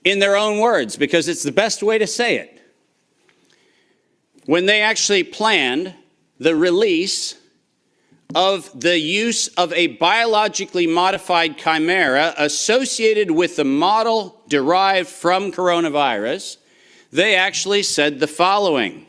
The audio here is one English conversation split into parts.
in their own words, because it's the best way to say it. When they actually planned the release of the use of a biologically modified chimera associated with the model derived from coronavirus, they actually said the following: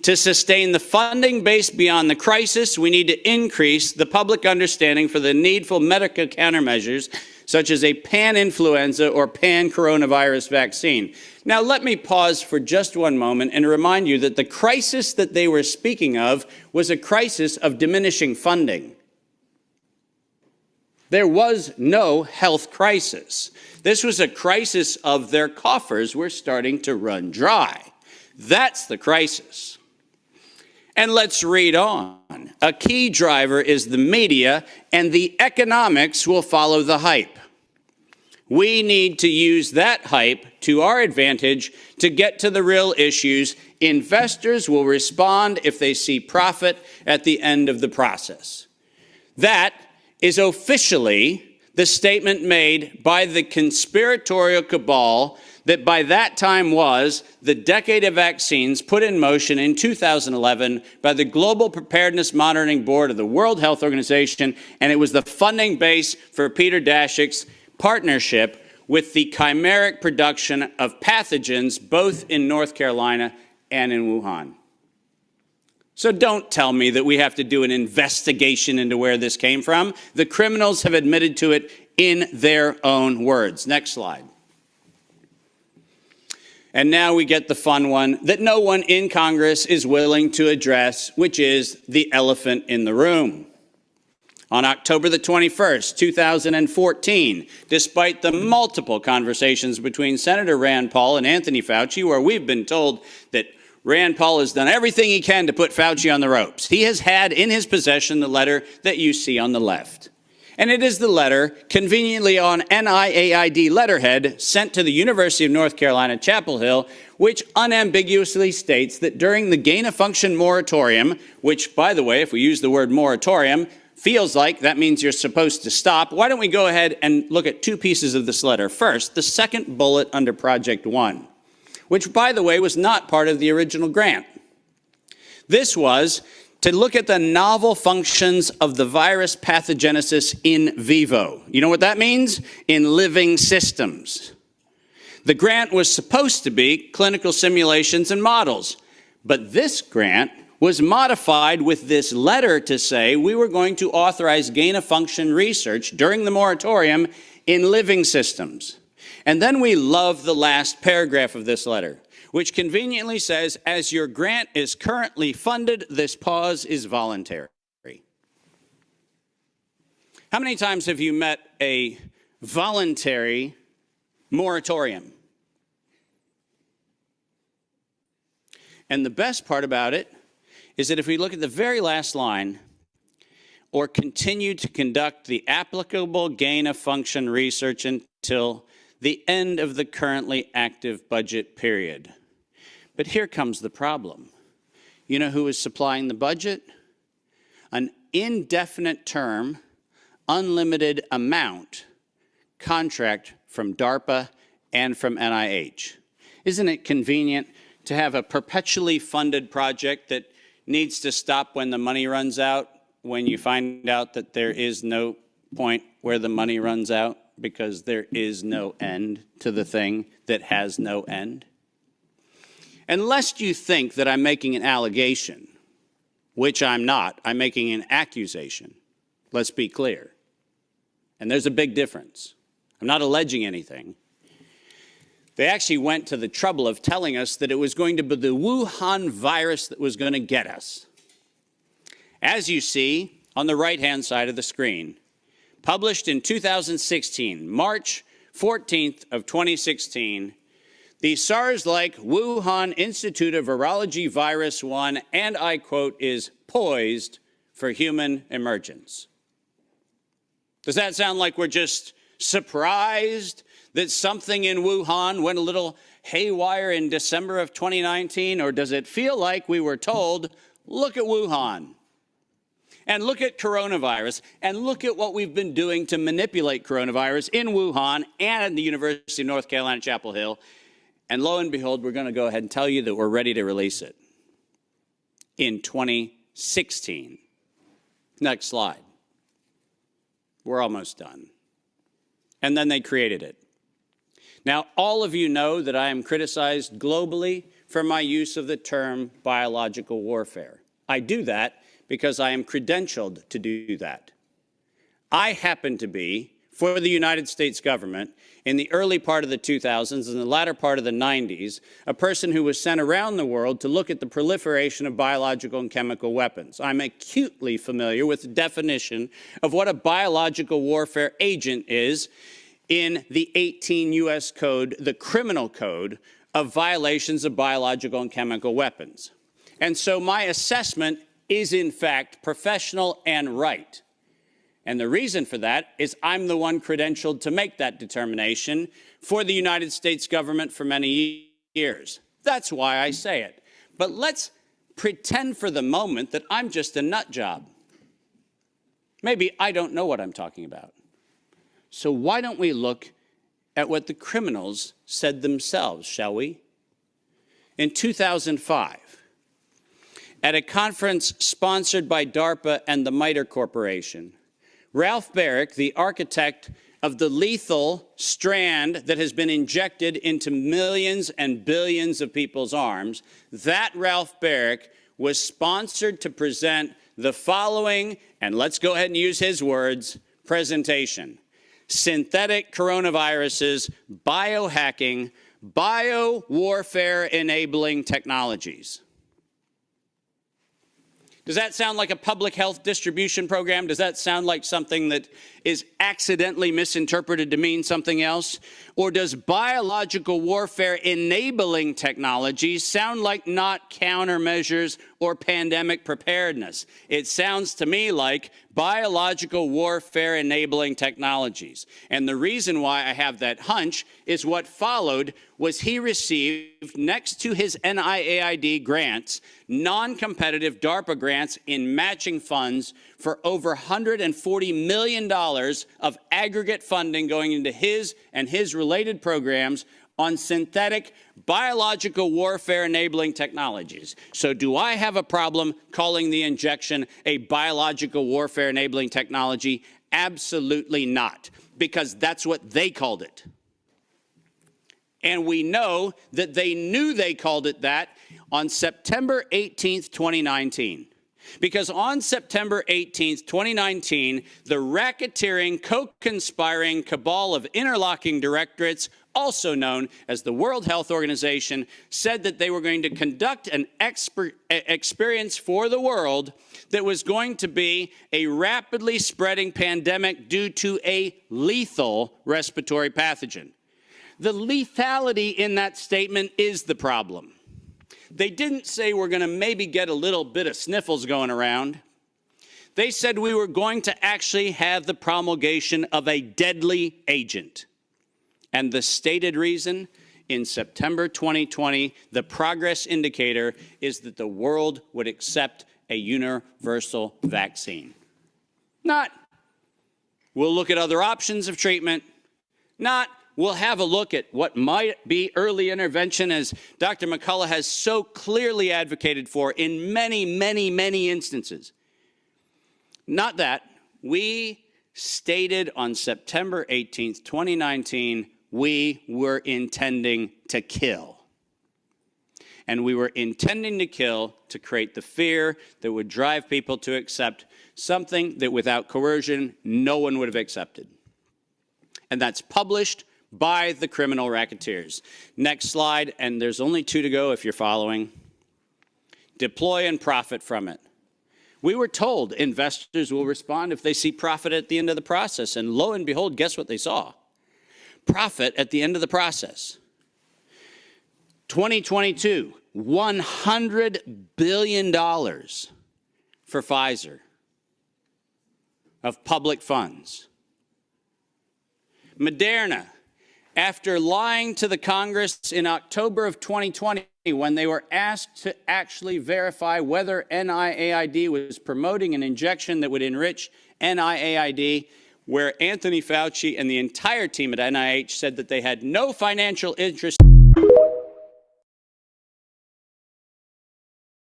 to sustain the funding base beyond the crisis, we need to increase the public understanding for the needful medical countermeasures, such as a pan-influenza or pan-coronavirus vaccine. Now, let me pause for just one moment and remind you that the crisis that they were speaking of was a crisis of diminishing funding. There was no health crisis. This was a crisis of their coffers were starting to run dry. That's the crisis. And let's read on. A key driver is the media, and the economics will follow the hype. We need to use that hype to our advantage to get to the real issues. Investors will respond if they see profit at the end of the process. That is officially the statement made by the conspiratorial cabal that by that time was the decade of vaccines put in motion in 2011 by the Global Preparedness Monitoring Board of the World Health Organization, and it was the funding base for Peter Daszak's partnership with the chimeric production of pathogens both in North Carolina and in Wuhan. So don't tell me that we have to do an investigation into where this came from. The criminals have admitted to it in their own words. Next slide. And now we get the fun one that no one in Congress is willing to address, which is the elephant in the room. On October the 21st, 2014, despite the multiple conversations between Senator Rand Paul and Anthony Fauci, where we've been told that Rand Paul has done everything he can to put Fauci on the ropes, he has had in his possession the letter that you see on the left. And it is the letter conveniently on NIAID letterhead sent to the University of North Carolina, Chapel Hill, which unambiguously states that during the gain-of-function moratorium, which, by the way, if we use the word moratorium, feels like that means you're supposed to stop. Why don't we go ahead and look at two pieces of this letter? First, the second bullet under Project One, which, by the way, was not part of the original grant. This was to look at the novel functions of the virus pathogenesis in vivo. You know what that means? In living systems. The grant was supposed to be clinical simulations and models, but this grant was modified with this letter to say we were going to authorize gain-of-function research during the moratorium in living systems. And then we love the last paragraph of this letter, which conveniently says, as your grant is currently funded, this pause is voluntary. How many times have you met a voluntary moratorium? And the best part about it is that if we look at the very last line, or continue to conduct the applicable gain-of-function research until the end of the currently active budget period. But here comes the problem. You know who is supplying the budget? An indefinite term, unlimited amount contract from DARPA and from NIH. Isn't it convenient to have a perpetually funded project that needs to stop when the money runs out, when you find out that there is no point where the money runs out because there is no end to the thing that has no end? And lest you think that I'm making an allegation, which I'm not, I'm making an accusation. Let's be clear. And there's a big difference. I'm not alleging anything. They actually went to the trouble of telling us that it was going to be the Wuhan virus that was going to get us. As you see on the right-hand side of the screen, published in 2016, March 14th of 2016, the SARS-like Wuhan Institute of Virology Virus 1, and I quote, is poised for human emergence. Does that sound like we're just surprised that something in Wuhan went a little haywire in December of 2019? Or does it feel like we were told, look at Wuhan? and look at coronavirus, and look at what we've been doing to manipulate coronavirus in Wuhan and at the University of North Carolina, Chapel Hill. And lo and behold, we're going to go ahead and tell you that we're ready to release it in 2016. Next slide. We're almost done. And then they created it. Now, all of you know that I am criticized globally for my use of the term biological warfare. I do that because I am credentialed to do that. I happen to be, for the United States government, in the early part of the 2000s and the latter part of the 90s, a person who was sent around the world to look at the proliferation of biological and chemical weapons. I'm acutely familiar with the definition of what a biological warfare agent is in the 18 U.S. Code, the criminal code of violations of biological and chemical weapons. And so my assessment is, in fact, professional and right. And the reason for that is I'm the one credentialed to make that determination for the United States government for many years. That's why I say it. But let's pretend for the moment that I'm just a nut job. Maybe I don't know what I'm talking about. So why don't we look at what the criminals said themselves, shall we? In 2005, at a conference sponsored by DARPA and the MITRE Corporation, Ralph Baric, the architect of the lethal strand that has been injected into millions and billions of people's arms, that Ralph Baric was sponsored to present the following, and let's go ahead and use his words, presentation: synthetic coronaviruses, biohacking, bio-warfare-enabling technologies. Does that sound like a public health distribution program? Does that sound like something that is accidentally misinterpreted to mean something else? Or does biological warfare enabling technology sound like not countermeasures or pandemic preparedness? It sounds to me like biological warfare enabling technologies. And the reason why I have that hunch is what followed was he received, next to his NIAID grants, non-competitive DARPA grants in matching funds for over $140 million of aggregate funding going into his and his related programs on synthetic biological warfare enabling technologies. So do I have a problem calling the injection a biological warfare enabling technology? Absolutely not, because that's what they called it. And we know that they knew they called it that on September 18th, 2019. Because on September 18th, 2019, the racketeering, co-conspiring cabal of interlocking directorates, also known as the World Health Organization, said that they were going to conduct an experience for the world that was going to be a rapidly spreading pandemic due to a lethal respiratory pathogen. The lethality in that statement is the problem. They didn't say we're going to maybe get a little bit of sniffles going around. They said we were going to actually have the promulgation of a deadly agent. And the stated reason, in September 2020, the progress indicator is that the world would accept a universal vaccine. Not, we'll look at other options of treatment. Not, we'll have a look at what might be early intervention, as Dr. McCullough has so clearly advocated for in many, many, many instances. Not that. We stated on September 18th, 2019, we were intending to kill. And we were intending to kill to create the fear that would drive people to accept something that without coercion, no one would have accepted. And that's published by the criminal racketeers. Next slide, and there's only 2 to go if you're following. Deploy and profit from it. We were told investors will respond if they see profit at the end of the process, and lo and behold, guess what they saw? Profit at the end of the process. 2022, $100 billion for Pfizer of public funds. Moderna, after lying to the Congress in October of 2020 when they were asked to actually verify whether NIAID was promoting an injection that would enrich NIAID, where Anthony Fauci and the entire team at NIH said that they had no financial interest